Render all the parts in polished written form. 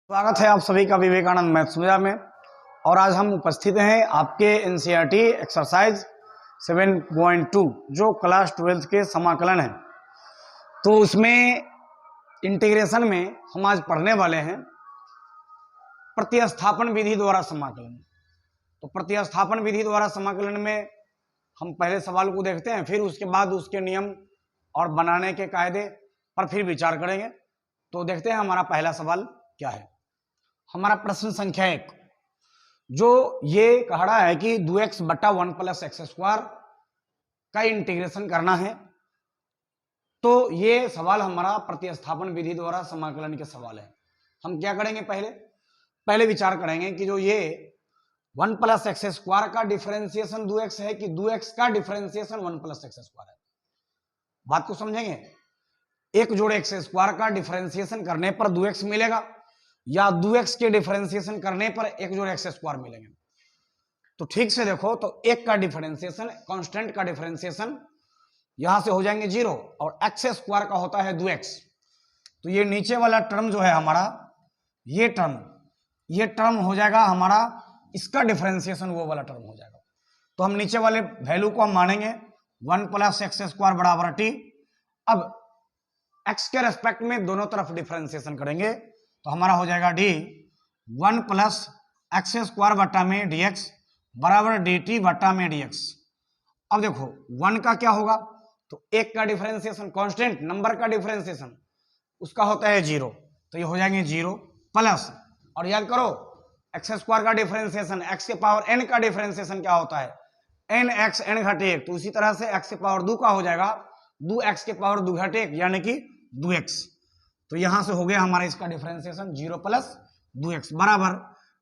स्वागत है आप सभी का विवेकानंद मैथ्स सुविधा में। और आज हम उपस्थित हैं आपके एनसीईआरटी एक्सरसाइज 7.2 जो क्लास 12 के समाकलन है। तो उसमें इंटीग्रेशन में हम आज पढ़ने वाले हैं प्रतिस्थापन विधि द्वारा समाकलन। तो प्रतिस्थापन विधि द्वारा समाकलन में हम पहले सवाल को देखते हैं, फिर उसके बाद उसके नियम और बनाने के कायदे पर फिर विचार करेंगे। तो देखते हैं हमारा पहला सवाल क्या है। हमारा प्रश्न संख्या 1 जो ये कह रहा है कि 2x बटा 1 प्लस एक्स स्क्वायर का इंटीग्रेशन करना है। तो ये सवाल हमारा प्रतिस्थापन विधि द्वारा समाकलन के सवाल है। हम क्या करेंगे, पहले विचार करेंगे कि जो ये 1 प्लस एक्स स्क्वायर का डिफरेंशिएशन 2x है कि 2x का डिफरेंशिएशन 1 प्लस एक्स स्क्वायर है। बात को समझेंगे। एक जोड़ एक्स स्क्वायर का डिफरेंशिएशन करने पर 2x मिलेगा या 2x के डिफरेंशिएशन करने पर एक जोड़ एक्स स्क्वायर मिलेंगे। तो ठीक से देखो, तो एक का डिफरेंशिएशन, कांस्टेंट का डिफरेंशिएशन यहां से हो जाएंगे 0 और एक्स स्क्वायर का होता है 2x। तो ये नीचे वाला टर्म जो है हमारा, ये टर्म हो जाएगा हमारा, इसका डिफरेंशिएशन वो वाला टर्म हो जाएगा। तो हम नीचे वाले वैल्यू को हम मानेंगे 1 प्लस एक्स स्क्वायर बराबर t। अब x के रेस्पेक्ट में दोनों तरफ डिफरेंशिएशन करेंगे तो हमारा हो जाएगा d 1 प्लस एक्स स्क्वायर बटा में dx बराबर dt बटा में dx। अब देखो 1 का क्या होगा, तो एक का डिफरेंशिएशन, कांस्टेंट नंबर का डिफरेंशिएशन उसका होता है 0, तो ये हो जाएंगे 0 प्लस, और याद करो एक्स स्क्वायर का डिफरेंशिएशन x के पावर n का डिफरेंशिएशन क्या होता है n x n घटे 1। तो उसी तरह से x के पावर 2 का हो जाएगा 2x के पावर 2 घटे 1 यानी कि 2x। तो यहां से हो गया हमारा इसका डिफरेंशिएशन 0 प्लस 2x बराबर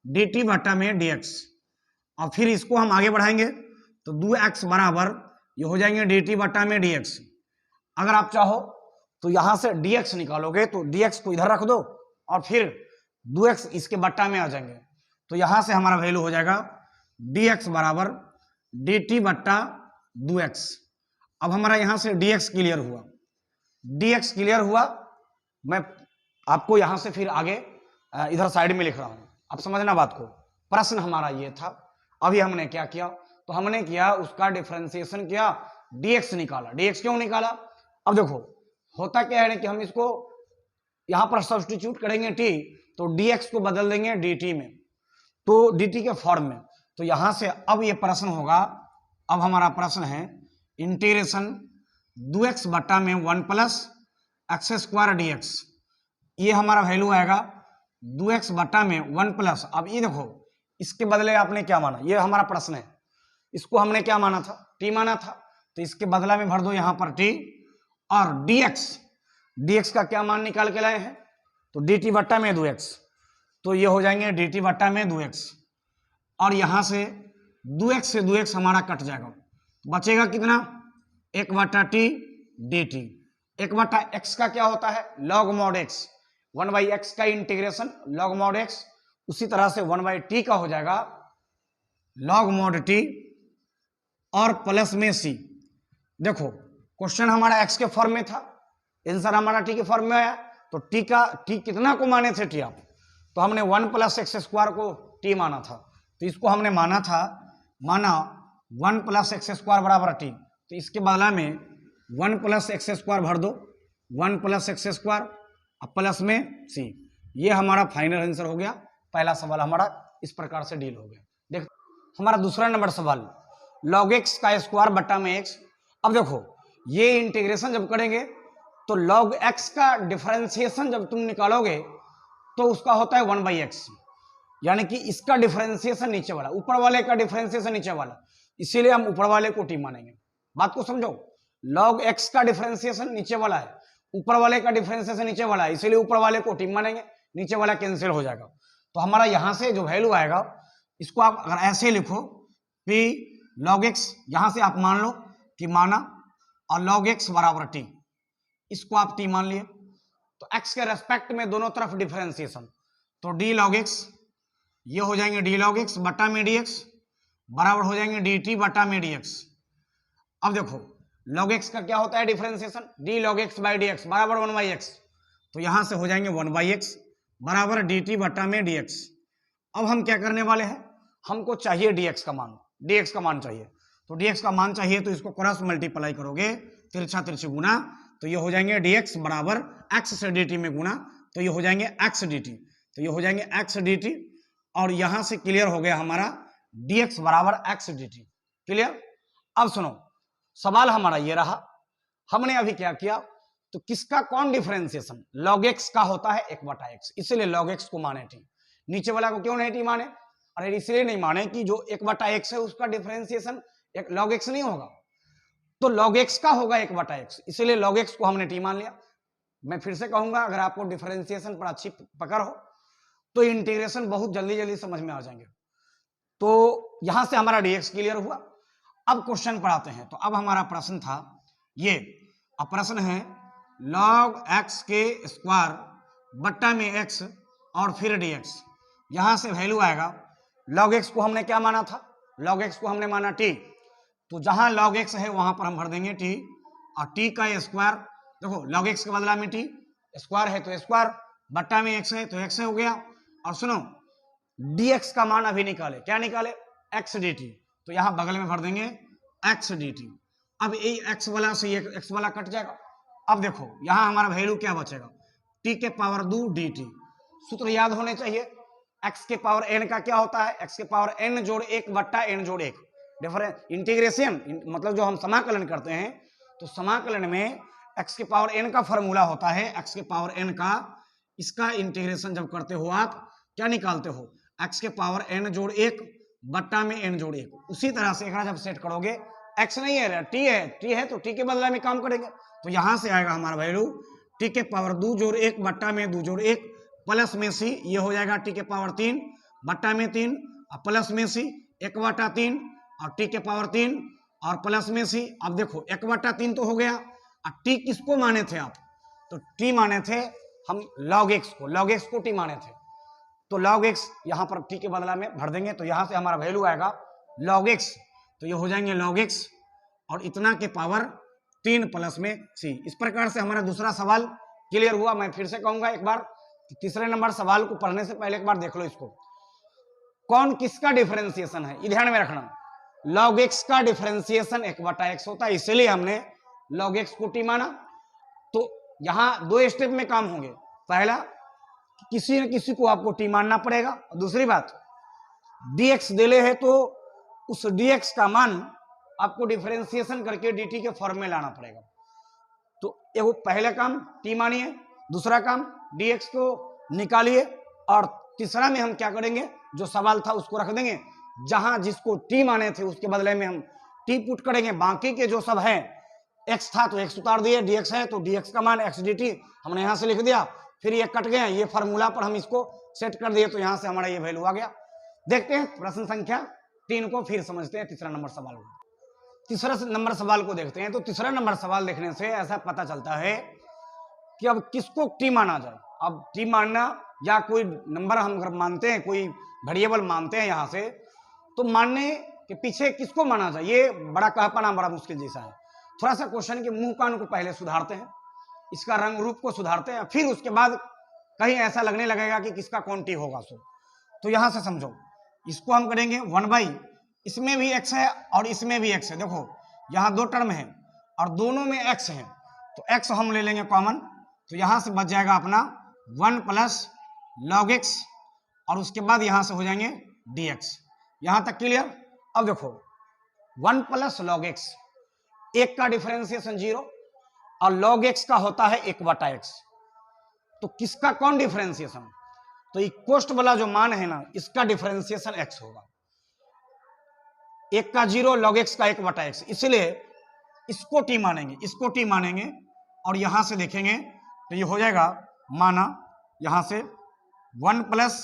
dt बटा में dx। और फिर इसको हम आगे बढ़ाएंगे तो 2x बराबर ये हो जाएंगे dt बटा में dx। अगर आप चाहो तो यहां से dx निकालोगे तो dx को इधर रख दो और फिर 2x इसके बट्टा में आ जाएंगे। तो यहां से हमारा वैल्यू हो जाएगा dx बराबर dt बट्टा 2x। अब हमारा यहां से dx क्लियर हुआ, dx क्लियर हुआ। मैं आपको यहां से फिर आगे इधर साइड में लिख रहा हूं, आप समझना बात को। प्रश्न हमारा ये था, अभी हमने क्या किया, तो हमने किया उसका डिफरेंशिएशन किया, dx निकाला। dx क्यों निकाला, अब देखो होता क्या है कि हम इसको यहां पर सब्स्टिट्यूट करेंगे t, तो dx को बदल देंगे dt में, तो dt के फॉर्म में। तो यहां से अब ये प्रश्न होगा, अब हमारा प्रश्न है इंटीग्रेशन 2x बटा में 1 प्लस एक्स स्क्वायर dx। ये हमारा वैल्यू आएगा 2x बटा में 1 प्लस। अब ये देखो इसके बदले आपने क्या माना, ये हमारा प्रश्न है, इसको हमने क्या माना था, t माना था, तो इसके बदला में भर दो यहां पर t। और dx का क्या मान निकाल के लाए हैं, तो dt बट्टा में 2x, तो ये हो जाएंगे dt बट्टा में 2x। और यहां से 2x से 2x हमारा कट जाएगा, बचेगा कितना, 1 बटा t dt। 1 बटा x का क्या होता है, log mod x, 1 by x का इंटीग्रेशन log mod x। उसी तरह से 1 बाई टी का हो जाएगा log mod t और प्लस में c। देखो क्वेश्चन हमारा x के फॉर्म में था, आंसर हमारा t के फॉर्म में आया। तो t कितना को माने थे t आप, तो हमने 1 प्लस एक्स स्क्वायर को t माना था, तो इसको हमने माना 1 प्लस एक्स स्क्वायर बराबर t। तो इसके बदला में 1 प्लस एक्स स्क्वायर भर दो, 1 प्लस एक्स स्क्वायर प्लस में c। ये हमारा फाइनल आंसर हो गया। पहला सवाल हमारा इस प्रकार से डील हो गया। देख हमारा दूसरा नंबर सवाल log x का स्क्वायर बटा में x। अब देखो ये इंटीग्रेशन जब करेंगे तो log x का डिफरेंशिएशन जब तुम निकालोगे तो उसका होता है 1 बाई एक्स, यानी कि इसका डिफरेंशिएशन नीचे वाला, ऊपर वाले का डिफरेंशिएशन नीचे वाला, इसीलिए हम ऊपर वाले को t मानेंगे। बात को समझो, log x का डिफरेंशिएशन नीचे वाला है, ऊपर वाले का डिफरेंशिएशन नीचे वाला है, इसीलिए ऊपर वाले को t मानेंगे, नीचे वाला कैंसिल हो जाएगा। तो हमारा यहां से जो वैल्यू आएगा, इसको आप अगर ऐसे लिखो p log x, यहां से आप मान लो कि माना, और log x बराबर t, इसको आप t मान लिए। तो x के रेस्पेक्ट में दोनों तरफ डिफरेंशिएशन, तो d log x, ये हो जाएंगे d log x बटा में dx बराबर हो जाएंगे dt बटा में dx। अब देखो log x का क्या होता है differentiation, d log x by dx बराबर 1 बाई एक्स। तो यहां से हो जाएंगे 1 बाई एक्स, बराबर डी टी बटा में डी एक्स। अब हम क्या करने वाले हैं, हमको चाहिए dx का मान, dx का मान चाहिए। तो dx का मान चाहिए तो इसको क्रॉस मल्टीप्लाई करोगे, तिरछा तिरछी गुना, तो ये हो जाएंगे dx बराबर x से dt में गुना, तो ये हो जाएंगे x dt, तो ये हो जाएंगे x dt, और यहां से क्लियर हो गया हमारा dx बराबर x dt। क्लियर। अब सुनो, सवाल हमारा ये रहा, हमने अभी क्या किया, तो किसका कौन डिफरेंशिएशन, log x का होता है 1/x, इसलिए log x को माने t। नीचे वाला को क्यों नहीं टी माने, अरे इसलिए नहीं माने कि जो 1/x है उसका डिफरेंशिएशन एक log x नहीं होगा, तो log x का होगा 1/x, इसलिए log x को हमने टी मान लिया। मैं फिर से कहूंगा, अगर आपको डिफरेंशिएशन पर अच्छी पकड़ हो तो इंटीग्रेशन बहुत जल्दी जल्दी समझ में आ जाएंगे। तो यहां से हमारा dx क्लियर हुआ। अब क्वेश्चन पर आते हैं। तो अब हमारा प्रश्न था ये, अब प्रश्न है log x के स्क्वायर बट्टा में x और फिर dx, यहां से वैल्यू आएगा, log x को हमने क्या माना था, log x को हमने माना t, तो जहां log x है वहां पर हम भर देंगे t, और t का स्क्वायर, देखो log x के बदला में t, स्क्वायर है तो स्क्वायर, बट्टा में x है तो x हो गया। और सुनो, dx का मान अभी निकाले, क्या निकाले, x dt, तो यहां बगल में भर देंगे x dt। अब ये x वाला से ये x वाला कट जाएगा। अब देखो यहां हमारा वैल्यू क्या बचेगा, t के पावर 2 dt। सूत्र याद होने चाहिए, x के पावर n का क्या होता है, x के पावर n जोड़ 1 बट्टा n जोड़ 1। डिफरेंस इंटीग्रेशन मतलब जो हम समाकलन करते हैं, तो समाकलन में x के पावर n का फॉर्मूला होता है, x के पावर n का, इसका इंटीग्रेशन जब करते हो आप क्या निकालते हो, x के पावर n जोड़ 1 बट्टा में n जोड़ 1। उसी तरह से एक जब सेट करोगे, x नहीं है t है, t है तो t के बदला में काम करेंगे, तो यहां से आएगा हमारा वैल्यू t के पावर 2 जोड़ 1 बट्टा में 2 जोड़ 1 प्लस में सी, ये हो जाएगा t के पावर 3 बट्टा में 3 और प्लस में सी 1/3 और t के पावर 3 और प्लस में सी। अब देखो 1/3 तो हो गया, और t किसको माने थे आप, तो t माने थे हम log x को t माने थे, तो log x यहां पर t के बदला में भर देंगे, तो यहां से हमारा वैल्यू आएगा log x, तो ये हो जाएंगे log x और इतना के पावर 3 प्लस में c। इस प्रकार से हमारा दूसरा सवाल क्लियर हुआ। मैं फिर से कहूंगा एक बार, तीसरे नंबर सवाल को पढ़ने से पहले एक बार देख लो इसको, कौन किसका डिफरेंशिएशन है, ध्यान में रखना, log x का डिफरेंशिएशन 1/x होता है, इसलिए हमने log x को t माना। तो यहां 2 स्टेप में काम होंगे, पहला किसी न किसी को आपको t मानना पड़ेगा, और दूसरी बात dx देले है तो उस dx का मान आपको डिफरेंशिएशन करके dt के फॉर्म में लाना पड़ेगा। तो एगो पहले काम t मानिए, दूसरा काम dx को निकालिए, और तीसरा में हम क्या करेंगे, जो सवाल था उसको रख देंगे, जहां जिसको t माने थे उसके बदले में हम t पुट करेंगे, बाकी के जो सब है x था तो x उतार दिए, dx है तो dx का मान x dt हमने यहां से लिख दिया, फिर ये कट गए, ये फॉर्मूला पर हम इसको सेट कर दिए, तो यहां से हमारा ये वैल्यू आ गया। देखते हैं प्रश्न संख्या 3 को, फिर समझते हैं तीसरा नंबर सवाल को। तीसरा नंबर सवाल को देखते हैं। तो तीसरा नंबर सवाल देखने से ऐसा पता चलता है कि अब किसको t माना जाए। अब t मानना या कोई नंबर हम अगर मानते हैं, कोई वेरिएबल मानते हैं यहां से, तो मानने के पीछे किसको माना जाए, ये बड़ा कह पाना बड़ा मुश्किल जैसा है। थोड़ा सा क्वेश्चन के मुंह कान को पहले सुधारते हैं, इसका रंग रूप को सुधारते हैं, फिर उसके बाद कहीं ऐसा लगने लगेगा कि किसका कौन t होगा। तो यहां से समझो, इसको हम करेंगे 1/, इसमें भी x है और इसमें भी x है। देखो यहां 2 टर्म है और दोनों में x है, तो x हम ले लेंगे कॉमन, तो यहां से बच जाएगा अपना 1 प्लस log x, और उसके बाद यहां से हो जाएंगे dx। यहां तक क्लियर। अब देखो 1 प्लस log x, एक का डिफरेंशिएशन 0 और log x का होता है 1/x, तो किसका कौन डिफरेंशिएशन, तो ये कोष्ट वाला जो मान है ना, इसका डिफरेंशिएशन x होगा, एक का 0 log x का 1/x, इसलिए इसको t मानेंगे, इसको t मानेंगे, और यहां से देखेंगे तो ये हो जाएगा माना यहां से 1 प्लस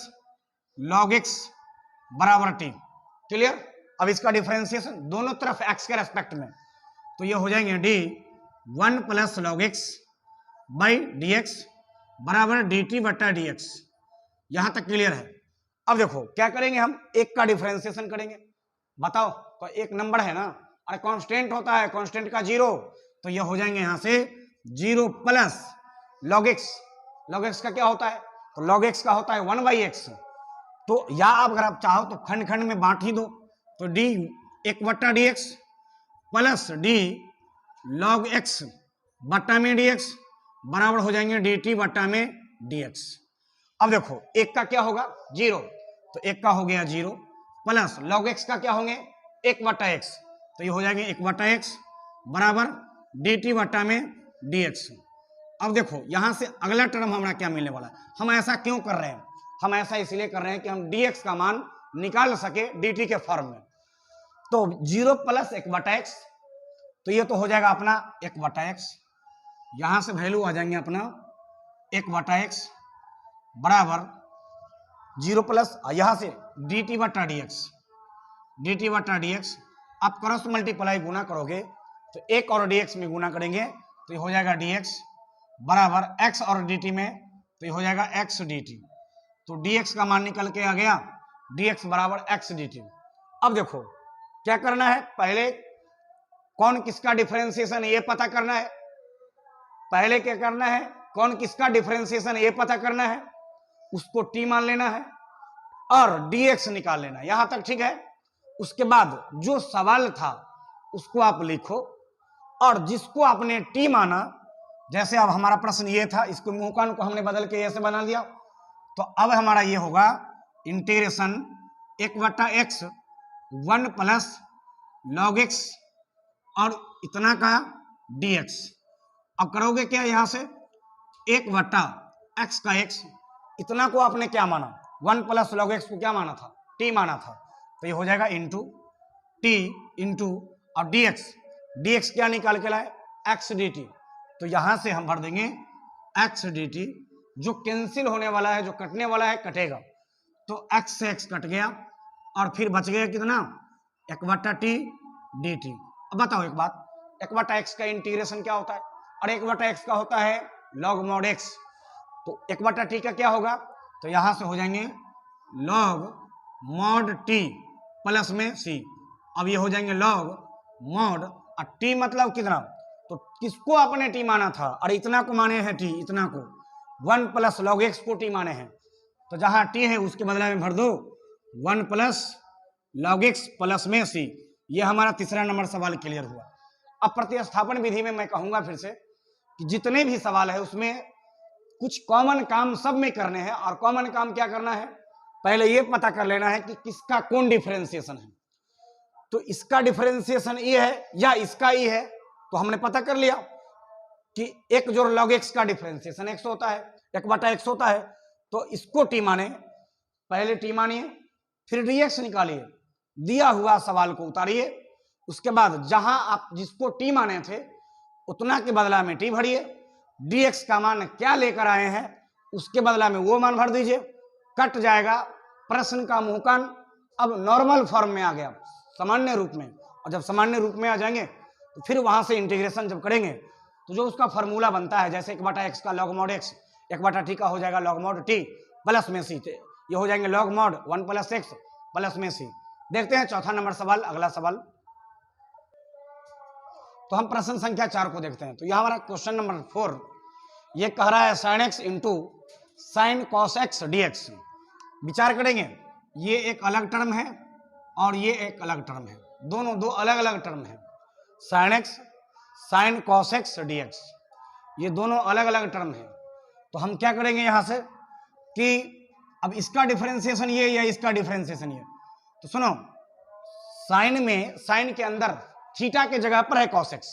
log x बराबर t। क्लियर। अब इसका डिफरेंशिएशन दोनों तरफ x के रेस्पेक्ट में, तो ये हो जाएंगे d 1 plus log x by dx बराबर dt बटा dx। यहां तक क्लियर है। अब देखो क्या करेंगे, हम एक का डिफरेंशिएशन करेंगे। बताओ, तो एक नंबर है ना, अरे कांस्टेंट होता है, कांस्टेंट का 0, तो ये हो जाएंगे यहां से 0 plus log x। log x का क्या होता है, तो log x का होता है 1/x। तो या अगर आप चाहो तो खंड खंड में बांट ही दो, तो d 1/dx plus d log x बट्टा में dx बराबर हो जाएंगे dt बट्टा में dx। अब देखो एक का क्या होगा 0, तो एक का हो गया 0 प्लस log x का क्या होंगे 1/x, तो ये हो जाएंगे 1/x बराबर dt बट्टा में dx। अब देखो यहां से अगला टर्म हमारा क्या मिलने वाला है। हम ऐसा क्यों कर रहे हैं, हम ऐसा इसलिए कर रहे हैं कि हम dx का मान निकाल सके dt के फॉर्म में। तो 0 प्लस 1/x, तो ये तो हो जाएगा अपना 1/x, यहां से वैल्यू आ जाएंगे अपना 1/x बराबर 0 प्लस यहां से dt बट्टा dx। आप क्रॉस मल्टीप्लाई गुना करोगे तो 1 और dx में गुना करेंगे तो ये हो जाएगा dx बराबर x और dt में, तो ये हो जाएगा x dt। तो dx का मान निकल के आ गया dx बराबर x dt। अब देखो क्या करना है, पहले कौन किसका डिफरेंशिएशन ये पता करना है, पहले क्या करना है कौन किसका डिफरेंशिएशन ये पता करना है, उसको t मान लेना है और dx निकाल लेना है, यहां तक ठीक है। उसके बाद जो सवाल था उसको आप लिखो और जिसको आपने t माना, जैसे अब हमारा प्रश्न ये था, इसको मुंह कान को हमने बदल के ऐसे बना दिया, तो अब हमारा ये होगा integration 1/x 1 plus log x और इतना का dx। अब करोगे क्या, यहां से 1/x का x, इतना को आपने क्या माना 1 प्लस log x को क्या माना था t माना था, तो ये हो जाएगा इंटू t इंटू और dx क्या निकाल के लाए x dt, तो यहां से हम भर देंगे x dt, जो कैंसिल होने वाला है जो कटने वाला है कटेगा, तो x से x कट गया और फिर बच गया कितना 1/t dt। अब बताओ एक बात, 1/x का इंटीग्रेशन क्या होता है, और 1/x का होता है log mod x, तो 1/t का क्या होगा, तो यहां से हो जाएंगे log mod t प्लस में c। अब ये हो जाएंगे log mod और t मतलब कितना, तो किसको आपने t माना था और इतना को माने हैं t, इतना को 1 प्लस log x को t माने हैं, तो जहां t है उसके बदले में भर दो 1 प्लस log x प्लस में c। ये हमारा तीसरा नंबर सवाल क्लियर हुआ। अब प्रतिस्थापन विधि में मैं कहूंगा फिर से कि जितने भी सवाल है उसमें कुछ कॉमन काम सब में करने हैं, और कॉमन काम क्या करना है, पहले ये पता कर लेना है कि किसका कौन डिफरेंशिएशन है, तो इसका डिफरेंशिएशन ये है या इसका ये है, तो हमने पता कर लिया कि एक जोड़ log x का डिफरेंशिएशन x होता है 1/x होता है, तो इसको t माने, पहले t मानिए फिर dx निकालिए, दिया हुआ सवाल को उतारिए, उसके बाद जहां आप जिसको t माने थे उतना के बदला में t भरिए, dx का मान क्या लेकर आए हैं उसके बदला में वो मान भर दीजिए, कट जाएगा प्रश्न का मुहकान, अब नॉर्मल फॉर्म में आ गया सामान्य रूप में, और जब सामान्य रूप में आ जाएंगे तो फिर वहां से इंटीग्रेशन जब करेंगे तो जो उसका फॉर्मूला बनता है, जैसे 1/x का log mod x 1/t का हो जाएगा log mod t प्लस में c, ये हो जाएंगे log mod 1 plus x plus में c। देखते हैं चौथा नंबर सवाल, अगला सवाल, तो हम प्रश्न संख्या 4 को देखते हैं। तो यह हमारा क्वेश्चन नंबर 4 ये कह रहा है sin x into sine cos x dx। विचार करेंगे, ये एक अलग टर्म है और ये एक अलग टर्म है, दोनों दो अलग अलग टर्म है, sin x sine cos x dx, ये दोनों अलग अलग टर्म है। तो हम क्या करेंगे यहां से कि अब इसका डिफरेंशिएशन ये या इसका डिफरेंशिएशन ये, तो सुनो साइन में, साइन के अंदर थीटा के जगह पर है cos x,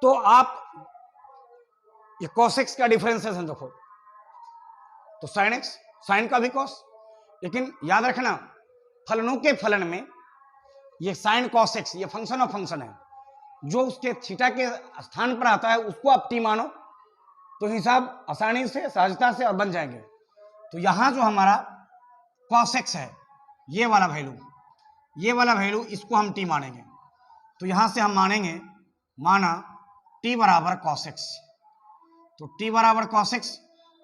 तो आप ये cos x का डिफरेंशिएशन देखो, तो sin x साइन का भी cos, लेकिन याद रखना फलनों के फलन में ये साइन cos x ये फंक्शन ऑफ फंक्शन है, जो उसके थीटा के स्थान पर आता है उसको आप t मानो, तो हिसाब आसानी से सहजता से और बन जाएंगे। तो यहां जो हमारा cos x है ये वाला वैल्यू इसको हम t मानेंगे, तो यहां से हम मानेंगे, माना t बराबर cos x, तो t बराबर cos x,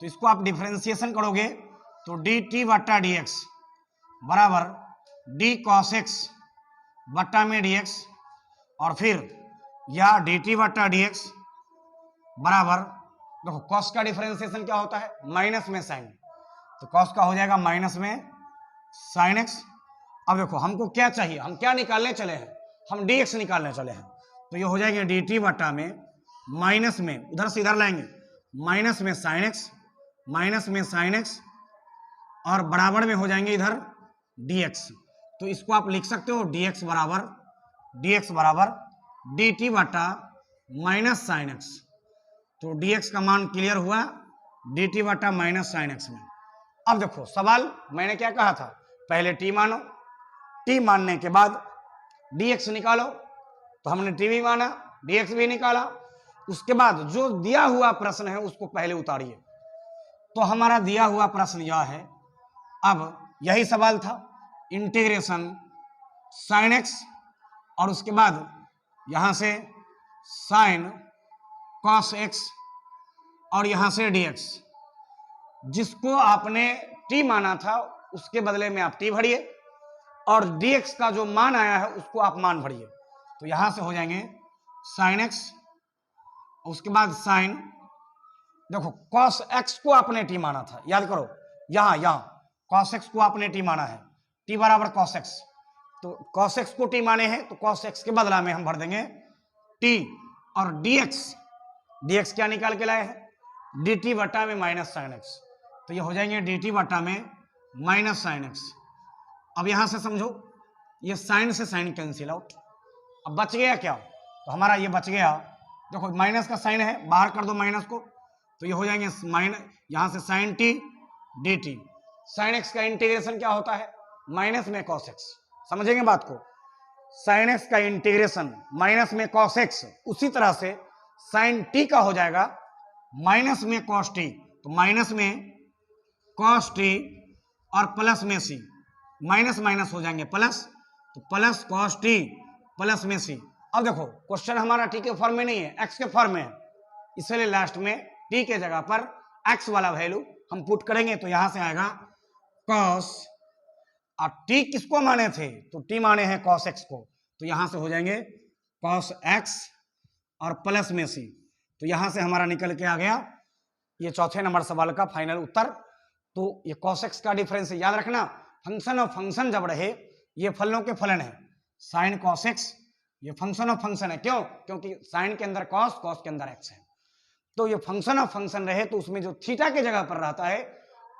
तो इसको आप डिफरेंशिएशन करोगे तो dt बट्टा dx बराबर d cos x बट्टा में dx, और फिर यह dt बट्टा dx बराबर देखो कॉस का डिफरेंशिएशन क्या होता है, माइनस में साइन, तो कॉस का हो जाएगा माइनस में साइन एक्स। अब देखो हमको क्या चाहिए, हम क्या निकालने चले हैं, हम dx निकालने चले हैं, तो ये हो जाएंगे dt बटा में माइनस में, उधर से इधर लाएंगे, माइनस में साइन एक्स, माइनस में साइन एक्स, और बराबर में हो जाएंगे इधर dx। तो इसको आप लिख सकते हो dx बराबर dt बटा माइनस साइन एक्स। तो dx का मान क्लियर हुआ dt बटा माइनस साइन एक्स में। अब देखो सवाल मैंने क्या कहा था, पहले t मानो, t मानने के बाद dx निकालो, तो हमने t भी माना, dx भी निकाला, उसके बाद जो दिया हुआ प्रश्न है उसको पहले उतारिए। तो हमारा दिया हुआ प्रश्न यह है, अब यही सवाल था, इंटीग्रेशन साइन एक्स और उसके बाद यहां से साइन कॉस एक्स और यहां से dx, जिसको आपने t माना था उसके बदले में आप t भरिए और dx का जो मान आया है उसको आप मान भरिए। तो यहां से हो जाएंगे साइन एक्स, उसके बाद साइन, देखो कॉस एक्स को आपने t माना था, याद करो, यहां कॉस एक्स को आपने t माना है, t बराबर कॉस एक्स, तो कॉस एक्स को t माने हैं तो कॉस एक्स के बदला में हम भर देंगे t, और dx क्या निकाल के लाए हैं, dt बटा में माइनस साइन एक्स, तो ये हो जाएंगे dt बटा में माइनस साइन एक्स। अब यहां से समझो, ये साइन से साइन कैंसिल आउट, अब बच गया क्या, तो हमारा ये बच गया, देखो माइनस का साइन है, बाहर कर दो माइनस को, तो ये हो जाएंगे माइनस, यहां से sine T dt। Sine X का इंटीग्रेशन क्या होता है, माइनस में कॉस एक्स, समझेंगे बात को, साइन एक्स का इंटीग्रेशन माइनस में कॉस एक्स, उसी तरह से साइन टी का हो जाएगा माइनस में कॉस टी, तो माइनस में कॉस टी और प्लस में सी, माइनस माइनस हो जाएंगे प्लस, तो प्लस कॉस टी प्लस में सी। अब देखो क्वेश्चन हमारा टी के फॉर्म में नहीं है, एक्स के फॉर्म में है, इसलिए लास्ट में टी के जगह पर एक्स वाला वैल्यू हम पुट करेंगे, तो यहां से आएगा कॉस, और टी किसको माने थे, तो टी माने हैं कॉस एक्स को, तो यहां से हो जाएंगे कॉस एक्स और प्लस में सी। तो यहां से हमारा निकल के आ गया ये चौथे नंबर सवाल का फाइनल उत्तर। तो ये कॉस एक्स का डिफरेंस याद रखना, फंक्शन ऑफ फंक्शन जब रहे, ये फलनों के फलन है, साइन कॉस एक्स ये फंक्शन ऑफ फंक्शन है, क्यों, क्योंकि साइन के अंदर कॉस, कॉस के अंदर एक्स है, तो ये फंक्शन ऑफ फंक्शन रहे तो उसमें जो थीटा के जगह पर रहता है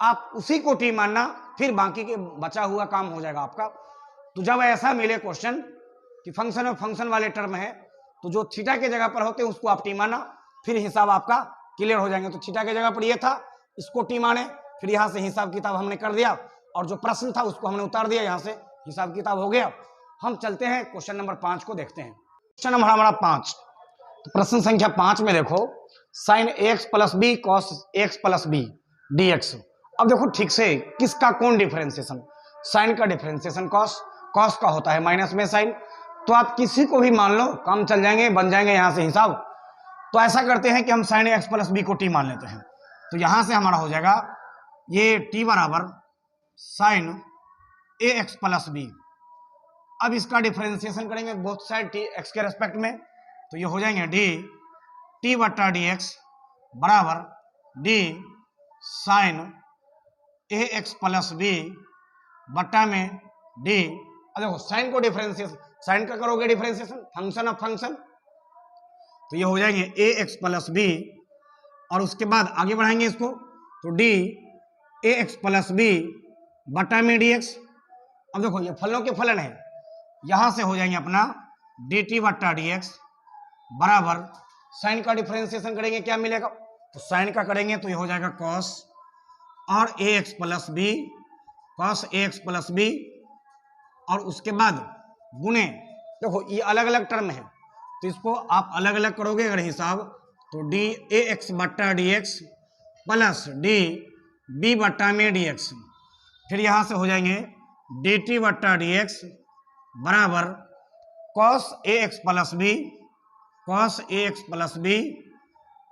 आप उसी को टी मानना, फिर बाकी के बचा हुआ काम हो जाएगा आपका। तो जब ऐसा मिले क्वेश्चन कि फंक्शन ऑफ फंक्शन वाले टर्म है, तो जो थीटा के जगह पर होते हैं उसको आप टी मानना, फिर हिसाब आपका क्लियर हो जाएंगे। तो थीटा के जगह पर ये था, इसको टी माने, फिर यहां से हिसाब किताब हमने कर दिया, और जो प्रश्न था उसको हमने उतार दिया, यहां से हिसाब किताब हो गया। हम चलते हैं क्वेश्चन नंबर 5 को देखते हैं। क्वेश्चन नंबर हमारा 5, तो प्रश्न संख्या 5 में देखो, sine X plus B cos X plus B dx। अब देखो ठीक से किसका कौन डिफरेंशिएशन, साइन का डिफरेंशिएशन कॉस, कॉस का होता है माइनस में साइन, तो आप किसी को भी मान लो, काम चल जाएंगे, बन जाएंगे यहां से हिसाब। तो ऐसा करते हैं कि हम साइन एक्स प्लस बी को टी मान लेते हैं, तो यहां से हमारा हो जाएगा ये टी बराबर साइन ए एक्स प्लस बी। अब इसका डिफरेंशिएशन करेंगे बोथ साइड टी एक्स के रेस्पेक्ट में, तो ये हो जाएंगे डी टी बटा डी एक्स बराबर डी साइन ए एक्स प्लस बी बटा में डी। अब देखो साइन को डिफरेंशिएशन, साइन का करोगे डिफरेंशिएशन फंक्शन ऑफ फंक्शन, तो ये हो जाएंगे ए एक्स प्लस बी, और उसके बाद आगे बढ़ाएंगे इसको, तो D A X plus B बटा में डी एक्स। अब देखो ये फलनों के फलन है, यहां से हो जाएंगे अपना डी टी बटा डी एक्स बराबर, साइन का डिफरेंशिएशन करेंगे क्या मिलेगा, तो साइन का करेंगे तो ये हो जाएगा कॉस और ए X plus B, cos A X plus B, और उसके बाद गुणे, देखो ये अलग अलग टर्म है तो इसको आप अलग अलग करोगे अगर हिसाब, तो डी ए एक्स बट्टा D X plus D B बट्टा में डी एक्स, फिर यहां से हो जाएंगे डी टी बट्टा डी एक्स बराबर cos A X plus B, cos A X plus B,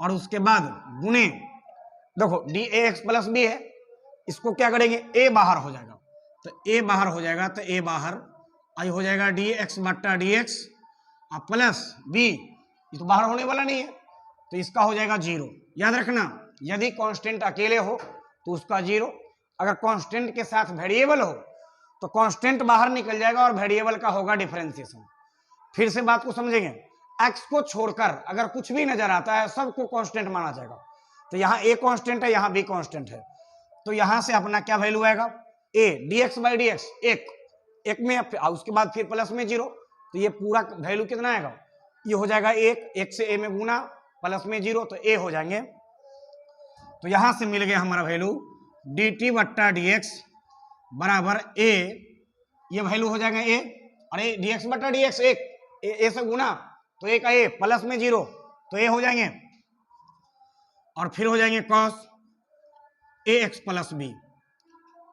और उसके बाद गुणे, देखो D A X plus B है, इसको क्या करेंगे ए बाहर हो जाएगा, तो ए बाहर हो जाएगा, तो ए बाहर आई हो जाएगा डी एक्स बट्टा डी एक्स प्लस बी, ये तो बाहर होने वाला नहीं है, तो तो इसका हो जाएगा 0। याद रखना, यदि कांस्टेंट अकेले हो तो उसका 0, अगर कांस्टेंट के साथ वेरिएबल हो तो कांस्टेंट बाहर निकल जाएगा और वेरिएबल का होगा डिफरेंशिएशन। फिर से बात को समझेंगे, x को छोड़कर अगर कुछ भी नजर आता है सबको कांस्टेंट माना जाएगा। तो यहाँ a कांस्टेंट है, यहाँ b कांस्टेंट है, तो यहां से अपना क्या वैल्यू आएगा, a dx by D x, एक में, उसके बाद फिर प्लस में 0, तो ये पूरा वैल्यू कितना आएगा, ये हो जाएगा 1 से a में गुना प्लस में 0, तो a हो जाएंगे। तो यहां से मिल गया हमारा वैल्यू dt बट्टा dx बराबर a, ये वैल्यू हो जाएगा a, अरे dx बट्टा dx a से गुना तो a का a प्लस में 0 तो a हो जाएंगे, और फिर हो जाएंगे cos ax प्लस b।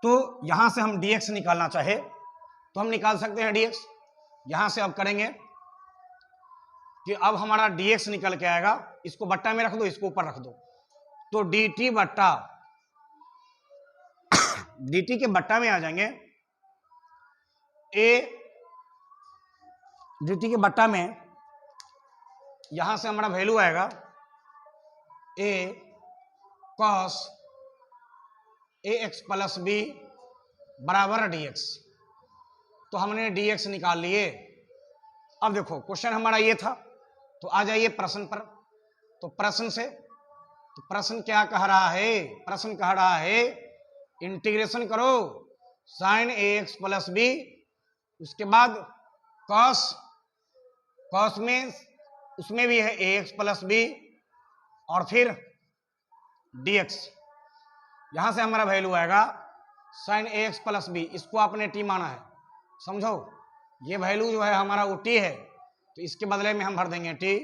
तो यहां से हम dx निकालना चाहे तो हम निकाल सकते हैं dx। यहां से अब करेंगे कि अब हमारा dx निकल के आएगा, इसको बट्टा में रख दो, इसको ऊपर रख दो, तो dt बट्टा dt के बट्टा में आ जाएंगे a, dt के बट्टा में यहां से हमारा वैल्यू आएगा a cos ax plus b बराबर dx। तो हमने dx निकाल लिए। अब देखो क्वेश्चन हमारा ये था, तो आ जाइए प्रश्न पर। तो प्रश्न क्या कह रहा है, प्रश्न कह रहा है इंटीग्रेशन करो साइन ax प्लस b, उसके बाद cos में उसमें भी है ax प्लस b, और फिर dx। यहां से हमारा वैल्यू आएगा साइन ax प्लस b, इसको आपने t माना है, समझो ये वैल्यू जो है हमारा वो t है, तो इसके बदले में हम भर देंगे t।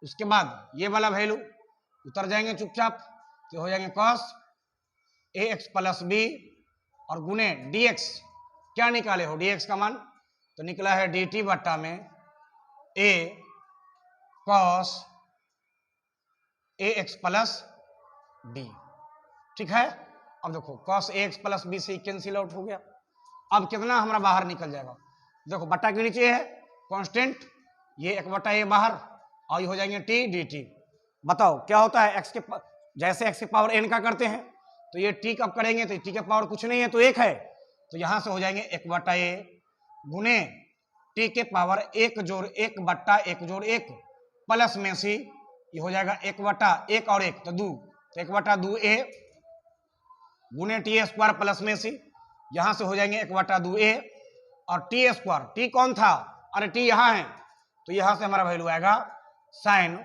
उसके बाद ये वाला वैल्यू उतर जाएंगे चुपचाप, तो हो जाएंगे cos ax प्लस b और गुने dx। क्या निकाले हो dx का मान, तो निकला है dt बट्टा में a cos ax plus b। ठीक है, अब देखो cos ax प्लस b से कैंसिल आउट हो गया। अब कितना हमारा बाहर निकल जाएगा, देखो बट्टा के नीचे है कांस्टेंट, ये 1/a बाहर, और ये हो जाएंगे t dt। बताओ क्या होता है, x के जैसे x के पावर n का करते हैं, तो ये t कब करेंगे, तो t के पावर कुछ नहीं है तो 1 है, तो यहां से हो जाएंगे 1/a गुने t के पावर 1 जोड़ 1 बट्टा 1 जोड़ 1 प्लस में सी, ये हो जाएगा 1/1 और 1 तो 2, तो 1/2a गुने टी स्क्वायर प्लस में सी, यहां से हो जाएंगे 1/2a और टी स्क्वायर, टी कौन था, अरे टी यहां है, तो यहां से हमारा वैल्यू आएगा साइन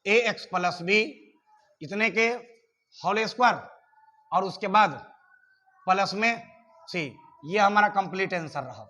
ax प्लस b इतने के होल स्क्वायर और उसके बाद प्लस में सी। ये हमारा कंप्लीट आंसर रहा।